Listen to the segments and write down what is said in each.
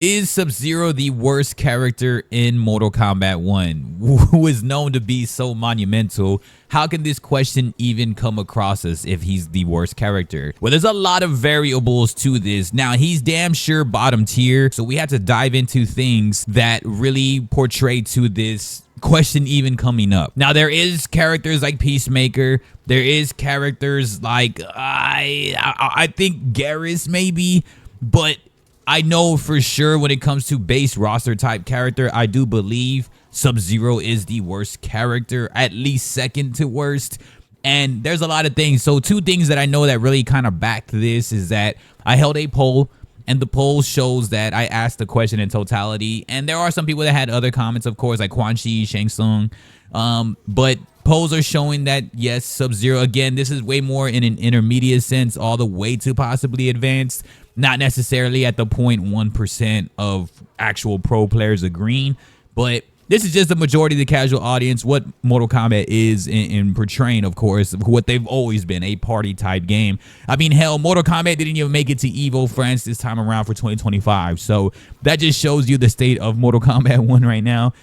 Is Sub-Zero the worst character in Mortal Kombat 1, who is known to be so monumental? How can this question even come across us if he's the worst character? Well, there's a lot of variables to this. Now, he's damn sure bottom tier, so we have to dive into things that really portray to this question even coming up. Now, there is characters like Peacemaker. There is characters like, I think Garrus maybe, but I know for sure when it comes to base roster type character, I do believe Sub-Zero is the worst character, at least second to worst. And there's a lot of things. So two things that I know that really kind of backed this is that I held a poll, and the poll shows that I asked the question in totality. And there are some people that had other comments, of course, like Quan Chi, Shang Tsung. But polls are showing that, yes, Sub-Zero, again, this is way more in an intermediate sense, all the way to possibly advanced. Not necessarily at the 0.1% of actual pro players agreeing, but this is just the majority of the casual audience, what Mortal Kombat is in portraying, of course, what they've always been, a party type game. I mean, hell, Mortal Kombat didn't even make it to EVO France this time around for 2025. So that just shows you the state of Mortal Kombat 1 right now.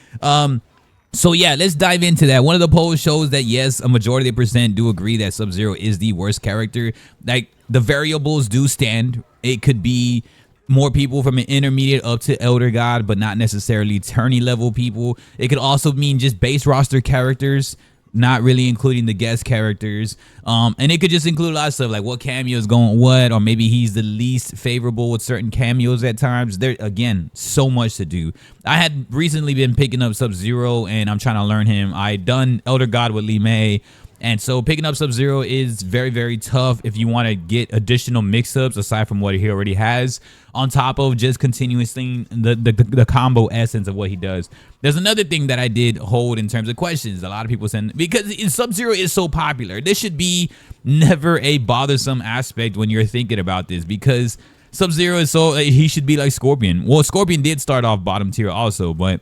So yeah, let's dive into that. One of the polls shows that yes, a majority of the percent do agree that Sub-Zero is the worst character. Like, the variables do stand. It could be more people from an intermediate up to Elder God, but not necessarily tourney level people. It could also mean just base roster characters, not really including the guest characters. And it could just include a lot of stuff like what cameos going what, or maybe he's the least favorable with certain cameos at times. There, again, so much to do. I had recently been picking up Sub-Zero and I'm trying to learn him. I done Elder God with Li Mei. And so picking up Sub-Zero is very, very tough if you want to get additional mix-ups aside from what he already has, on top of just continuously the combo essence of what he does. There's another thing that I did hold in terms of questions. A lot of people saying, because Sub-Zero is so popular, this should be never a bothersome aspect when you're thinking about this, because Sub-Zero is so, he should be like Scorpion. Well, Scorpion did start off bottom tier also, but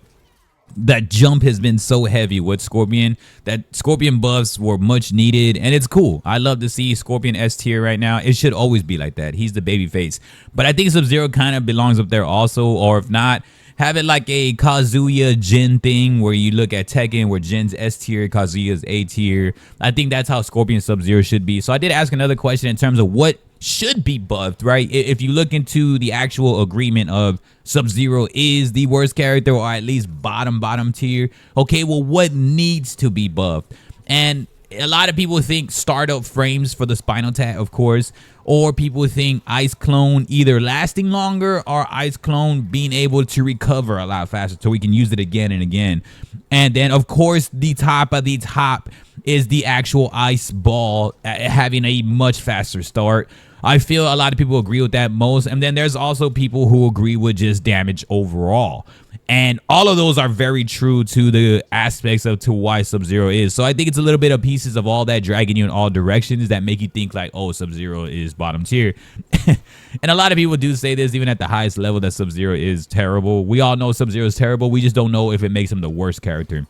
that jump has been so heavy with Scorpion that Scorpion buffs were much needed, and it's cool. I love to see Scorpion S tier right now. It should always be like that. He's the baby face. But I think Sub-Zero kind of belongs up there also, or if not, have it like a Kazuya Jin thing where you look at Tekken where Jin's S tier, Kazuya's A tier. I think that's how Scorpion Sub-Zero should be. So I did ask another question in terms of what should be buffed, right? If you look into the actual agreement of Sub-Zero is the worst character, or at least bottom tier, okay, well, what needs to be buffed? And a lot of people think startup frames for the Spinal Tap, of course, or people think Ice Clone either lasting longer or Ice Clone being able to recover a lot faster so we can use it again and again. And then, of course, the top of the top is the actual Ice Ball having a much faster start. I feel a lot of people agree with that most. And then there's also people who agree with just damage overall. And all of those are very true to the aspects of to why Sub-Zero is. So I think it's a little bit of pieces of all that dragging you in all directions that make you think like, oh, Sub-Zero is bottom tier. And a lot of people do say this even at the highest level, that Sub-Zero is terrible. We all know Sub-Zero is terrible. We just don't know if it makes him the worst character.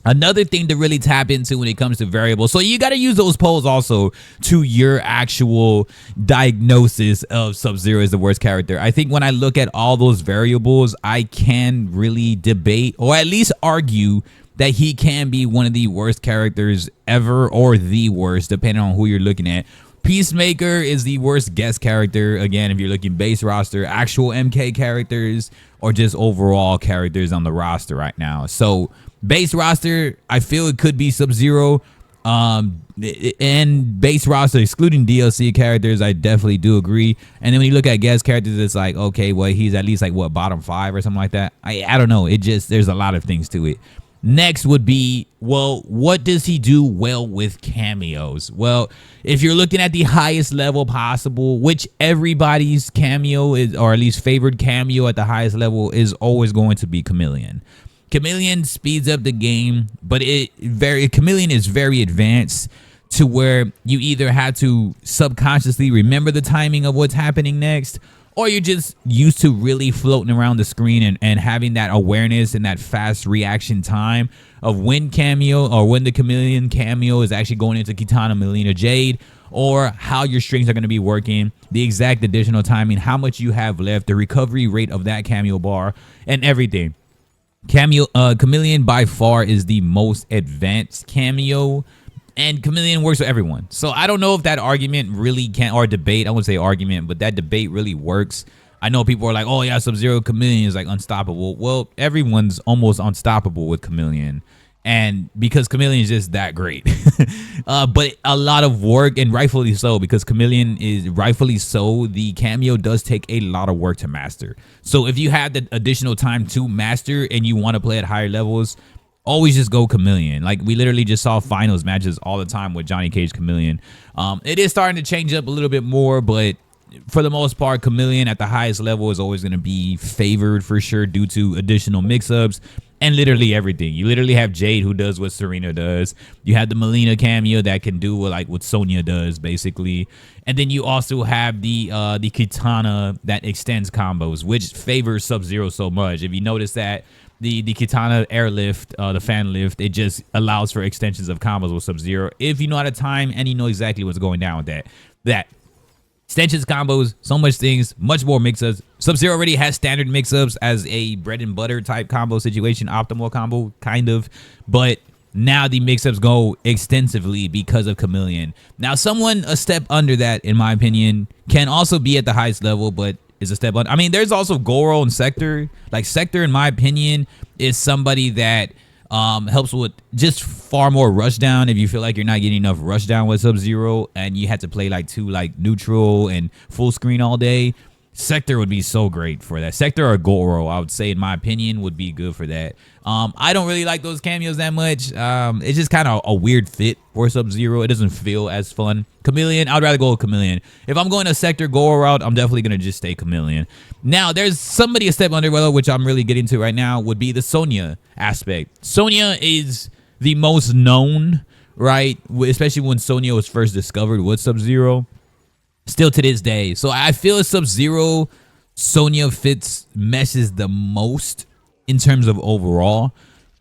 Another thing to really tap into when it comes to variables, so you got to use those polls also to your actual diagnosis of Sub-Zero as the worst character. I think when I look at all those variables, I can really debate or at least argue that he can be one of the worst characters ever, or the worst, depending on who you're looking at. Peacemaker is the worst guest character, again, if you're looking base roster, actual MK characters, or just overall characters on the roster right now. So base roster, I feel it could be Sub-Zero. And base roster, excluding DLC characters, I definitely do agree. And then when you look at guest characters, it's like, okay, well, he's at least like, what, bottom 5 or something like that? I don't know. It just, there's a lot of things to it. Next would be, well, what does he do well with cameos? Well, if you're looking at the highest level possible, which everybody's cameo is, or at least favored cameo at the highest level, is always going to be Chameleon. Chameleon speeds up the game, but Chameleon is very advanced to where you either have to subconsciously remember the timing of what's happening next, or you're just used to really floating around the screen and having that awareness and that fast reaction time of when cameo or when the Chameleon cameo is actually going into Kitana, Melina, Jade, or how your strings are going to be working, the exact additional timing, how much you have left, the recovery rate of that cameo bar, and everything. Chameleon by far is the most advanced cameo, and Chameleon works with everyone. So I don't know if that argument really can, or debate, I wouldn't say argument, but that debate really works. I know people are like, oh yeah, Sub-Zero Chameleon is like unstoppable. Well, everyone's almost unstoppable with Chameleon. And because Chameleon is just that great. But a lot of work, and rightfully so, because Chameleon is rightfully so, the cameo does take a lot of work to master. So if you have the additional time to master and you want to play at higher levels, always just go Chameleon. Like, we literally just saw finals matches all the time with Johnny Cage Chameleon. It is starting to change up a little bit more, but for the most part, Chameleon at the highest level is always going to be favored for sure due to additional mix-ups and literally everything. You literally have Jade, who does what Serena does. You have the Melina cameo that can do what Sonya does, basically. And then you also have the Kitana that extends combos, which favors Sub-Zero so much. If you notice that, the Kitana airlift, the fan lift, it just allows for extensions of combos with Sub-Zero if you know how to time and you know exactly what's going down with that. Extensions, combos, so much things, much more mix-ups. Sub-Zero already has standard mix-ups as a bread and butter type combo situation, optimal combo, kind of. But now the mix-ups go extensively because of Chameleon. Now, someone a step under that, in my opinion, can also be at the highest level, but is a step under. I mean, there's also Goro and Sector. Like, Sector, in my opinion, is somebody that helps with just far more rushdown if you feel like you're not getting enough rushdown with Sub-Zero and you had to play like neutral and full screen all day. Sector would be so great for that. Sector or Goro, I would say, in my opinion, would be good for that. I don't really like those cameos that much. It's just kind of a weird fit for Sub-Zero. It doesn't feel as fun. Chameleon, I'd rather go with Chameleon. If I'm going a Sector Goro route, I'm definitely going to just stay Chameleon. Now, there's somebody a step under, which I'm really getting to right now, would be the Sonya aspect. Sonya is the most known, right? Especially when Sonya was first discovered with Sub-Zero. Still to this day. So I feel Sub-Zero, Sonya meshes the most in terms of overall.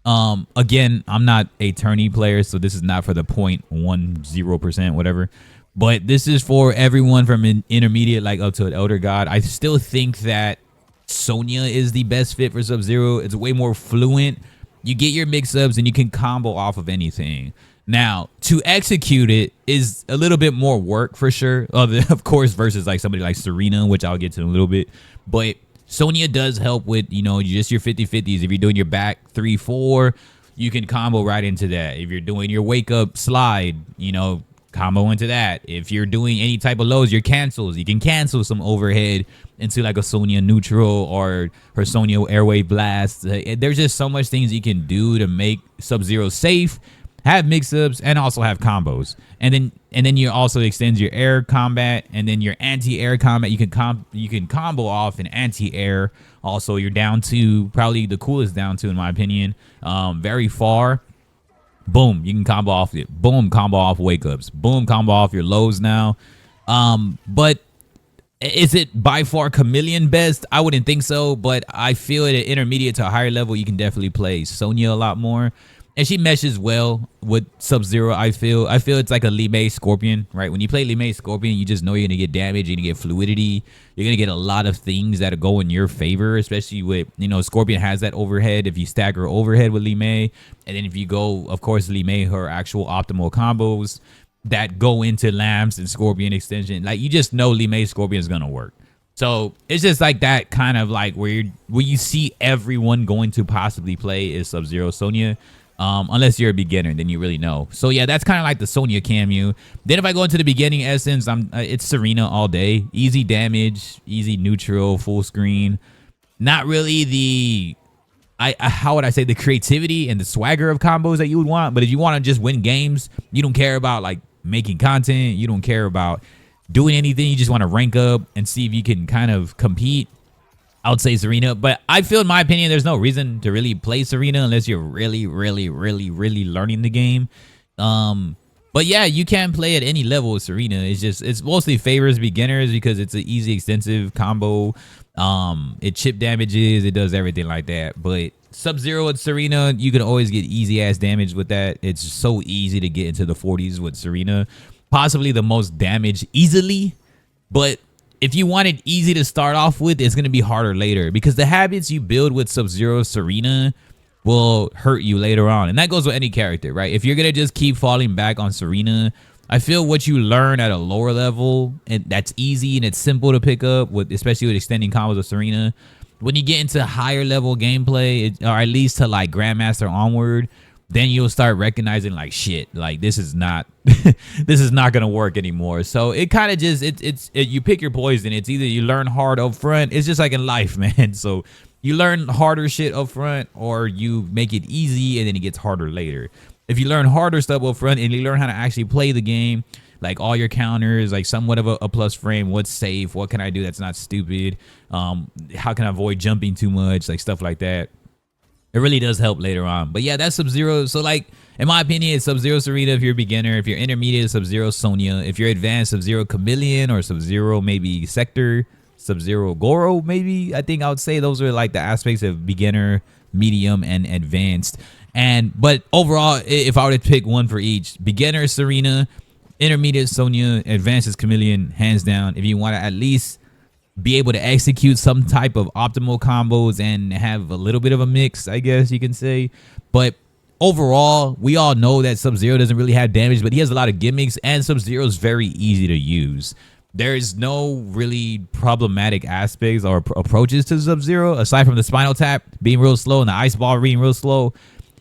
Again, I'm not a tourney player, so this is not for the 0.10%, whatever. But this is for everyone from an intermediate like up to an elder god. I still think that Sonya is the best fit for Sub-Zero. It's way more fluent. You get your mix-ups and you can combo off of anything. Now, to execute it is a little bit more work for sure. Of course, versus like somebody like Serena, which I'll get to in a little bit. But Sonya does help with, just your 50-50s. If you're doing your back 3-4, you can combo right into that. If you're doing your wake up slide, combo into that. If you're doing any type of lows, your cancels, you can cancel some overhead into like a Sonya neutral or her Sonya airway blast. There's just so much things you can do to make Sub-Zero safe, have mix-ups, and also have combos. And then you also extend your air combat, and then your anti-air combat. You can combo off an anti-air. Also, you're down to probably the coolest down to, in my opinion, very far. Boom, you can combo off it. Boom, combo off wake-ups. Boom, combo off your lows now. But is it by far Chameleon best? I wouldn't think so, but I feel at an intermediate to a higher level, you can definitely play Sonya a lot more. And she meshes well with Sub-Zero, I feel. It's like a Li Mei Scorpion, right? When you play Li Mei Scorpion, you just know you're going to get damage, you're going to get fluidity. You're going to get a lot of things that go in your favor, especially with, Scorpion has that overhead. If you stagger overhead with Li Mei, and then if you go, of course, Li Mei, her actual optimal combos that go into Lambs and Scorpion extension. Like, you just know Li Mei Scorpion is going to work. So it's just like that kind of like where you see everyone going to possibly play is Sub-Zero Sonya. Unless you're a beginner, then you really know. So yeah, that's kind of like the Sonya cameo. Then if I go into the beginning essence, it's Serena all day. Easy damage, easy neutral, full screen. Not really the, how would I say, the creativity and the swagger of combos that you would want. But if you want to just win games, you don't care about like making content. You don't care about doing anything. You just want to rank up and see if you can kind of compete. I would say Serena, but I feel, in my opinion, there's no reason to really play Serena unless you're really, really, really, really learning the game. But yeah, you can play at any level with Serena. It's mostly favors beginners because it's an easy extensive combo. It chip damages, it does everything like that. But Sub-Zero with Serena, you can always get easy ass damage with that. It's so easy to get into the 40s with Serena. Possibly the most damage easily. But if you want it easy to start off with, it's going to be harder later because the habits you build with Sub-Zero Serena will hurt you later on. And that goes with any character, right? If you're going to just keep falling back on Serena, I feel what you learn at a lower level, and that's easy and it's simple to pick up, with especially with extending combos of Serena. When you get into higher level gameplay, or at least to like Grandmaster onward, then you'll start recognizing like shit, like this is not this is not gonna work anymore. So it kind of just you pick your poison. It's either you learn hard up front. It's just like in life, man. So you learn harder shit up front, or you make it easy and then it gets harder later. If you learn harder stuff up front and you learn how to actually play the game, like all your counters, like somewhat of a plus frame, what's safe, what can I do that's not stupid, how can I avoid jumping too much, like stuff like that. It really does help later on. But yeah, that's Sub-Zero. So like, in my opinion, it's Sub-Zero Serena if you're a beginner. If you're intermediate, Sub-Zero Sonya. If you're advanced, Sub-Zero Chameleon, or Sub-Zero maybe Sector, Sub-Zero Goro maybe. I think I would say those are like the aspects of beginner, medium, and advanced. But overall, if I were to pick one for each, beginner Serena, intermediate Sonya, advanced is Chameleon, hands down. If you want to at least be able to execute some type of optimal combos and have a little bit of a mix, I guess you can say. But overall, we all know that Sub-Zero doesn't really have damage, but he has a lot of gimmicks, and Sub-Zero is very easy to use. There's no really problematic aspects or approaches to Sub-Zero, aside from the Spinal Tap being real slow and the Ice Ball being real slow.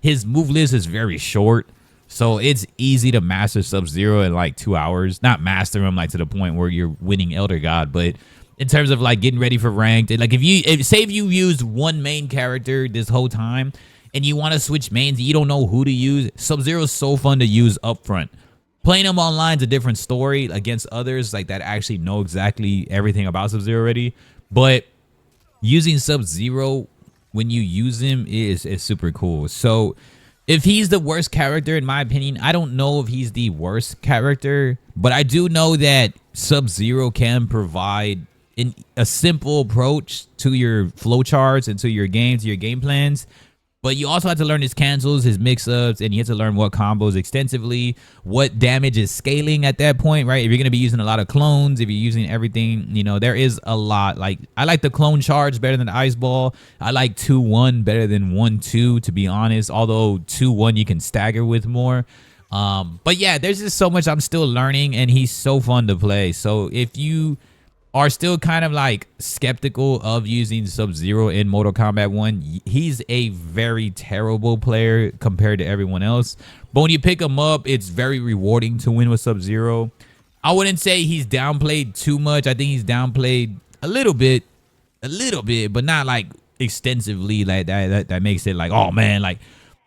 His move list is very short, so it's easy to master Sub-Zero in like 2 hours. Not master him like to the point where you're winning Elder God, but in terms of like getting ready for ranked, like if you used one main character this whole time and you want to switch mains and you don't know who to use, Sub-Zero is so fun to use up front. Playing him online is a different story against others like that actually know exactly everything about Sub-Zero already. But using Sub-Zero when you use him is super cool. So if he's the worst character, in my opinion, I don't know if he's the worst character, but I do know that Sub-Zero can provide a simple approach to your flowcharts and to your games, your game plans. But you also have to learn his cancels, his mix-ups, and you have to learn what combos extensively, what damage is scaling at that point, right? If you're going to be using a lot of clones, if you're using everything, you know, there is a lot. Like, I like the clone charge better than the Ice Ball. I like 2-1 better than 1-2, to be honest, although 2-1 you can stagger with more. But yeah, there's just so much I'm still learning, and he's so fun to play. So if you are still kind of like skeptical of using Sub-Zero in Mortal Kombat 1, he's a very terrible player compared to everyone else. But when you pick him up, it's very rewarding to win with Sub-Zero. I wouldn't say he's downplayed too much. I think he's downplayed a little bit, but not like extensively like that makes it like, oh man, like,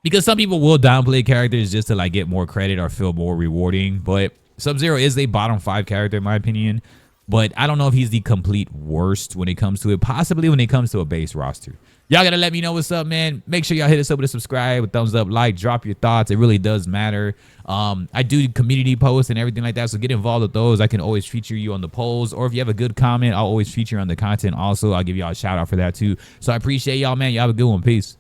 because some people will downplay characters just to like get more credit or feel more rewarding. But Sub-Zero is a bottom 5 character in my opinion. But I don't know if he's the complete worst when it comes to it. Possibly when it comes to a base roster. Y'all gotta let me know what's up, man. Make sure y'all hit us up with a subscribe, a thumbs up, like, drop your thoughts. It really does matter. I do community posts and everything like that, so get involved with those. I can always feature you on the polls, or if you have a good comment, I'll always feature on the content also. I'll give y'all a shout out for that too. So I appreciate y'all, man. Y'all have a good one. Peace.